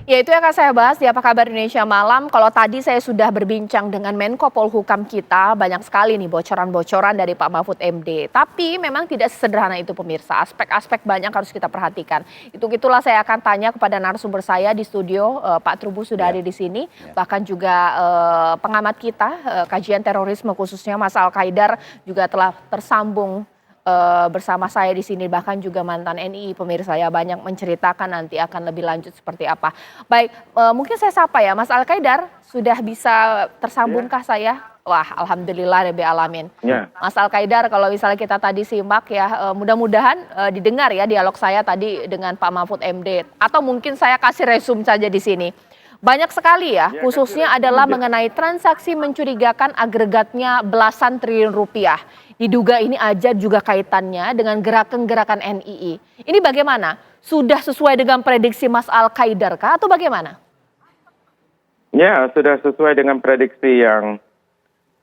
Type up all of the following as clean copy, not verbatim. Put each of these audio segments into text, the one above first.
Ya itu yang akan saya bahas di Apa Kabar Indonesia Malam. Kalau tadi saya sudah berbincang dengan Menko Polhukam kita, banyak sekali nih bocoran-bocoran dari Pak Mahfud MD. Tapi memang tidak sesederhana itu pemirsa, aspek-aspek banyak harus kita perhatikan. Itulah saya akan tanya kepada narasumber saya di studio, Pak Trubus sudah Ya, ada di sini. ya. Bahkan juga pengamat kita, kajian terorisme khususnya Mas Al-Qaidar juga telah tersambung bersama saya di sini, bahkan juga mantan NI pemirsa ya, banyak menceritakan nanti akan lebih lanjut seperti apa. Baik, mungkin saya sapa ya Mas Al-Qaidar, sudah bisa Ya, tersambungkah saya? Wah, alhamdulillah Rabbil alamin. ya. Mas Al-Qaidar, kalau misalnya kita tadi simak ya, mudah-mudahan didengar ya dialog saya tadi dengan Pak Mahfud MD, atau mungkin saya kasih resume saja di sini. Banyak sekali ya, Ya, khususnya kasih adalah resume aja. mengenai transaksi mencurigakan agregatnya belasan triliun rupiah. Diduga ini aja juga kaitannya dengan gerakan-gerakan NII. Ini bagaimana? Sudah sesuai dengan prediksi Mas Al-Qaidar kah atau bagaimana? Ya, sudah sesuai dengan prediksi yang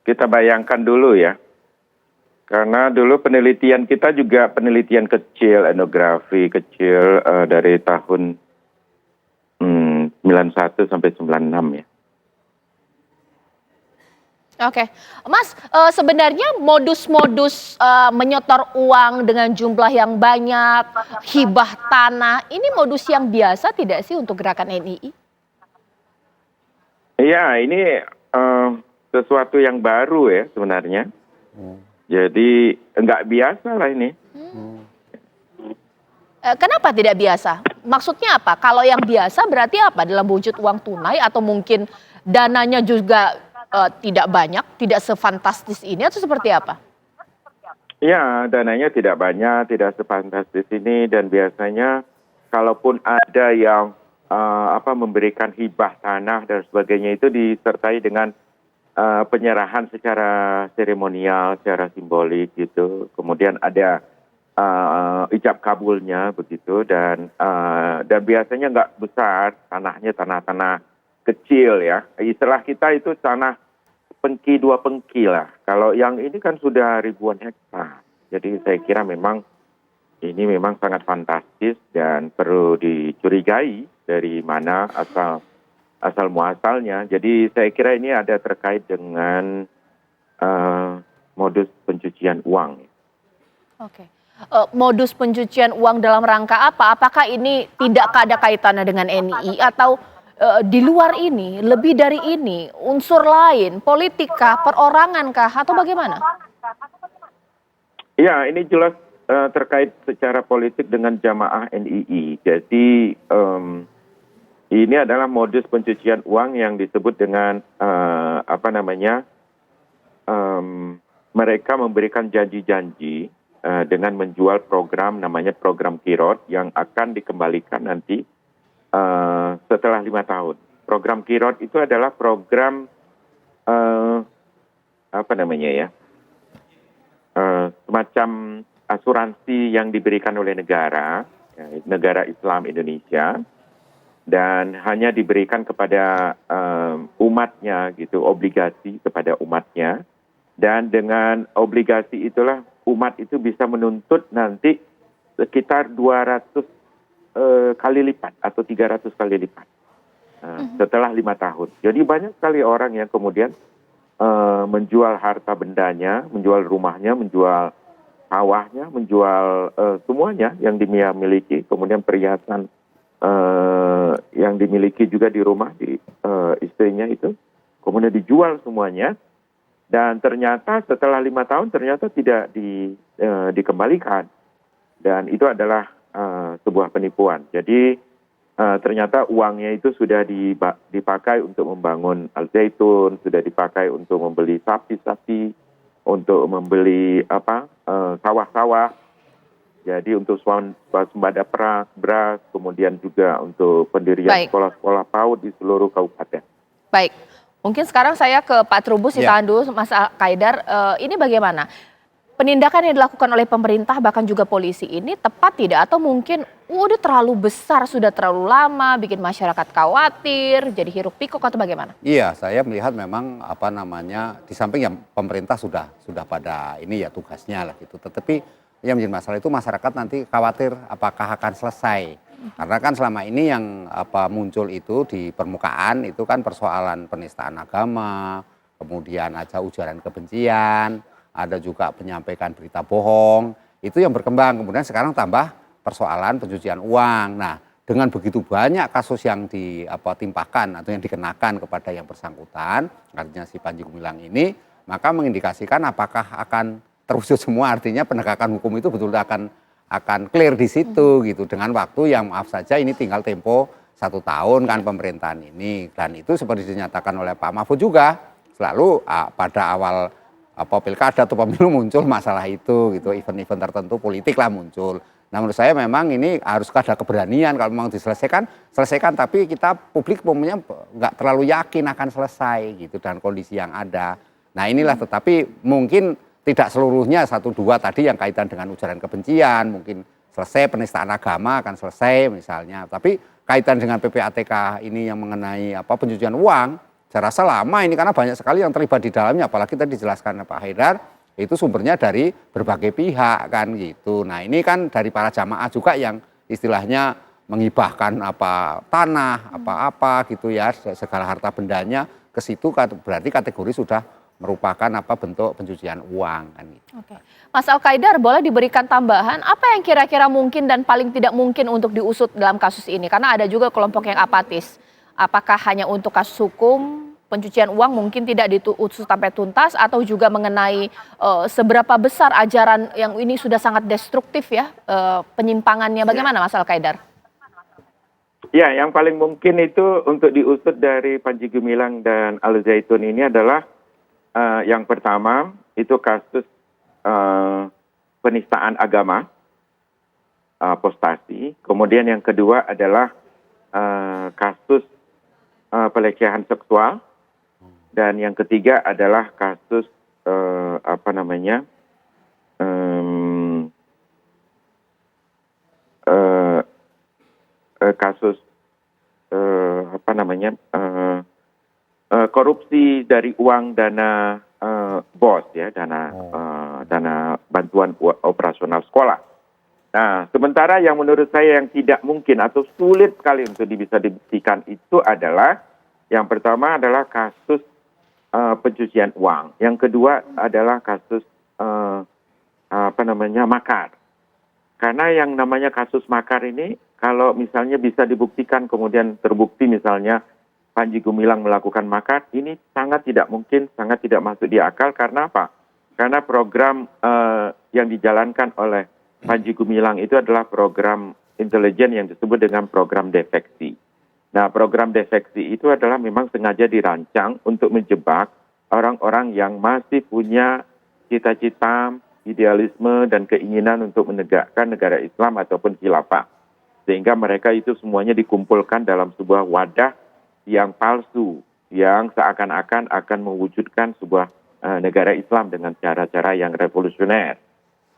kita bayangkan dulu ya. Karena dulu penelitian kita juga penelitian kecil, etnografi kecil dari tahun 91 sampai 96 ya. Oke, Mas, sebenarnya modus-modus menyetor uang dengan jumlah yang banyak, hibah tanah, ini modus yang biasa tidak sih untuk gerakan NII? Iya, ini sesuatu yang baru ya sebenarnya. Jadi nggak biasa lah ini. Kenapa tidak biasa? Maksudnya apa? Kalau yang biasa berarti apa? Dalam wujud uang tunai atau mungkin dananya juga tidak banyak, tidak sefantastis ini atau seperti apa? Ya, dananya tidak banyak, tidak sefantastis ini, dan biasanya kalaupun ada yang memberikan hibah tanah dan sebagainya itu disertai dengan penyerahan secara seremonial, secara simbolik gitu. Kemudian ada ijab kabulnya begitu, dan biasanya nggak besar tanahnya, tanah-tanah kecil ya. Istilah kita itu tanah pengki, 2 pengki lah. Kalau yang ini kan sudah ribuan hektar. Jadi saya kira memang ini memang sangat fantastis dan perlu dicurigai dari mana asal muasalnya. Jadi saya kira ini ada terkait dengan modus pencucian uang. Oke. Modus pencucian uang dalam rangka apa? Apakah ini tidak ada kaitannya dengan NII atau di luar ini, lebih dari ini, unsur lain, politik kah, perorangan kah, atau bagaimana? Ya, ini jelas terkait secara politik dengan jamaah NII. Jadi ini adalah modus pencucian uang yang disebut dengan mereka memberikan janji-janji dengan menjual program namanya program Kirot yang akan dikembalikan nanti setelah 5 tahun. Program Kirot itu adalah program semacam asuransi yang diberikan oleh negara Islam Indonesia, dan hanya diberikan kepada umatnya gitu, obligasi kepada umatnya, dan dengan obligasi itulah umat itu bisa menuntut nanti sekitar 200 kali lipat atau 300 kali lipat setelah 5 tahun. Jadi banyak sekali orang yang kemudian menjual harta bendanya, menjual rumahnya, menjual sawahnya, menjual semuanya yang dia miliki, kemudian perhiasan yang dimiliki juga di rumah, di istrinya itu, kemudian dijual semuanya, dan ternyata setelah 5 tahun ternyata tidak dikembalikan, dan itu adalah sebuah penipuan. Jadi ternyata uangnya itu sudah dipakai untuk membangun Al-Zaitun, sudah dipakai untuk membeli sapi-sapi, untuk membeli sawah-sawah, jadi untuk swasembada beras, kemudian juga untuk pendirian sekolah-sekolah PAUD di seluruh kabupaten. Baik, mungkin sekarang saya ke Pak Trubus, ditahan dulu Mas Al-Qaidar. Ini bagaimana? Penindakan yang dilakukan oleh pemerintah bahkan juga polisi ini tepat tidak? Atau mungkin udah terlalu besar, sudah terlalu lama, bikin masyarakat khawatir, jadi hiruk pikuk atau bagaimana? Iya, saya melihat memang di samping yang pemerintah sudah pada ini ya tugasnya lah gitu. Tetapi yang menjadi masalah itu masyarakat nanti khawatir apakah akan selesai Karena kan selama ini yang muncul itu di permukaan itu kan persoalan penistaan agama, kemudian ada ujaran kebencian, ada juga penyampaikan berita bohong, itu yang berkembang. Kemudian sekarang tambah persoalan pencucian uang. Nah, dengan begitu banyak kasus yang ditimpakan atau yang dikenakan kepada yang bersangkutan, artinya si Panji Gumilang ini, maka mengindikasikan apakah akan terwujud semua, artinya penegakan hukum itu betul akan clear di situ gitu, dengan waktu yang maaf saja ini tinggal tempo 1 tahun kan pemerintahan ini. Dan itu seperti dinyatakan oleh Pak Mahfud juga, selalu pada awal pilkada atau pemilu muncul masalah itu gitu, event-event tertentu politik lah muncul. Nah, menurut saya memang ini harus ada keberanian, kalau memang diselesaikan, selesaikan, tapi kita publik umumnya nggak terlalu yakin akan selesai gitu dengan kondisi yang ada. Nah, inilah, tetapi mungkin tidak seluruhnya 1, 2 tadi yang kaitan dengan ujaran kebencian, mungkin selesai, penistaan agama akan selesai misalnya. Tapi kaitan dengan PPATK ini yang mengenai pencucian uang, saya rasa lama ini karena banyak sekali yang terlibat di dalamnya, apalagi tadi dijelaskan Pak Haidar, itu sumbernya dari berbagai pihak kan gitu. Nah, ini kan dari para jamaah juga yang istilahnya menghibahkan tanah, apa gitu ya, segala harta bendanya ke situ, berarti kategori sudah merupakan bentuk pencucian uang kan gitu. Oke. Mas Al-Qaidar, boleh diberikan tambahan apa yang kira-kira mungkin dan paling tidak mungkin untuk diusut dalam kasus ini? Karena ada juga kelompok yang apatis. Apakah hanya untuk kasus hukum, pencucian uang mungkin tidak diusut sampai tuntas, atau juga mengenai seberapa besar ajaran yang ini sudah sangat destruktif ya, penyimpangannya. Bagaimana Mas Al-Qaidar? Ya, yang paling mungkin itu untuk diusut dari Panji Gumilang dan Al Zaitun ini adalah yang pertama itu kasus penistaan agama, apostasi. Kemudian yang kedua adalah kasus pelecehan seksual, dan yang ketiga adalah kasus kasus korupsi dari uang dana BOS ya, dana bantuan operasional sekolah. Nah, sementara yang menurut saya yang tidak mungkin atau sulit sekali untuk bisa dibuktikan itu adalah yang pertama adalah kasus pencucian uang, yang kedua adalah kasus makar. Karena yang namanya kasus makar ini kalau misalnya bisa dibuktikan kemudian terbukti misalnya Panji Gumilang melakukan makar, ini sangat tidak mungkin, sangat tidak masuk di akal. Karena apa? Karena program yang dijalankan oleh Panji Gumilang itu adalah program intelijen yang disebut dengan program defeksi. Nah, program defeksi itu adalah memang sengaja dirancang untuk menjebak orang-orang yang masih punya cita-cita, idealisme, dan keinginan untuk menegakkan negara Islam ataupun khilafah. Sehingga mereka itu semuanya dikumpulkan dalam sebuah wadah yang palsu, yang seakan-akan akan mewujudkan sebuah negara Islam dengan cara-cara yang revolusioner.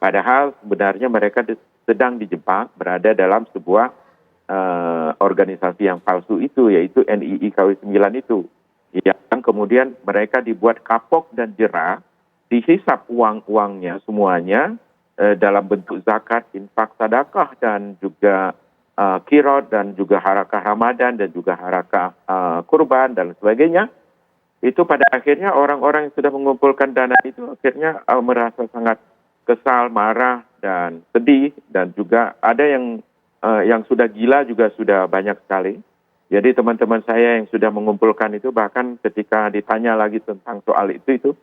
Padahal sebenarnya mereka sedang dijebak berada dalam sebuah organisasi yang palsu itu, yaitu NII KW 9 itu. Yang kemudian mereka dibuat kapok dan jera, dihisap uang-uangnya semuanya dalam bentuk zakat, infak, sedekah, dan juga kirot, dan juga harakah Ramadan, dan juga harakah kurban, dan sebagainya. Itu pada akhirnya orang-orang yang sudah mengumpulkan dana itu akhirnya merasa sangat kesal, marah, dan sedih, dan juga ada yang sudah gila juga sudah banyak sekali. Jadi teman-teman saya yang sudah mengumpulkan itu bahkan ketika ditanya lagi tentang soal itu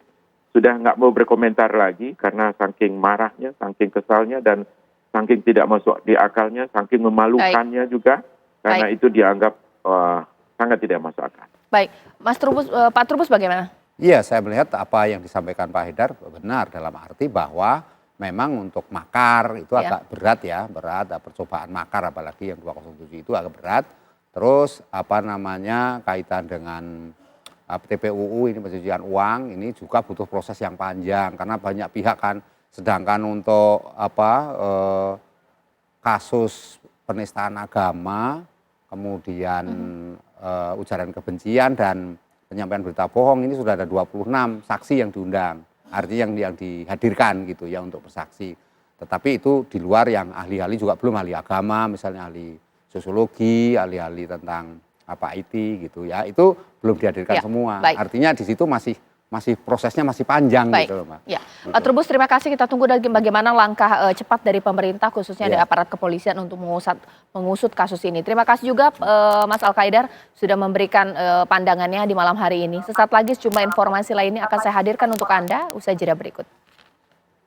sudah nggak mau berkomentar lagi karena saking marahnya, saking kesalnya, dan saking tidak masuk di akalnya, saking memalukannya juga, karena itu dianggap sangat tidak masuk akal. Baik, Mas Trubus, Pak Trubus bagaimana? Iya, saya melihat apa yang disampaikan Pak Haidar benar, dalam arti bahwa memang untuk makar itu agak berat ya, berat, percobaan makar apalagi yang 207 itu agak berat. Terus kaitan dengan TPUU ini, pencucian uang, ini juga butuh proses yang panjang karena banyak pihak kan. Sedangkan untuk kasus penistaan agama, kemudian ujaran kebencian dan penyampaian berita bohong, ini sudah ada 26 saksi yang diundang. Artinya yang dihadirkan gitu ya untuk bersaksi. Tetapi itu di luar yang ahli-ahli juga belum, ahli agama misalnya, ahli sosiologi, ahli-ahli tentang apa IT gitu ya, itu belum dihadirkan Ya, semua. baik. Artinya di situ masih prosesnya masih panjang Baik, gitu loh, Mbak. ya. Gitu. Trubus, terima kasih. Kita tunggu bagaimana langkah cepat dari pemerintah, khususnya dari Ya. aparat kepolisian untuk mengusut kasus ini. Terima kasih juga Mas Al-Qaedar sudah memberikan pandangannya di malam hari ini. Sesaat lagi sejumlah informasi lainnya akan saya hadirkan untuk Anda usai jeda berikut.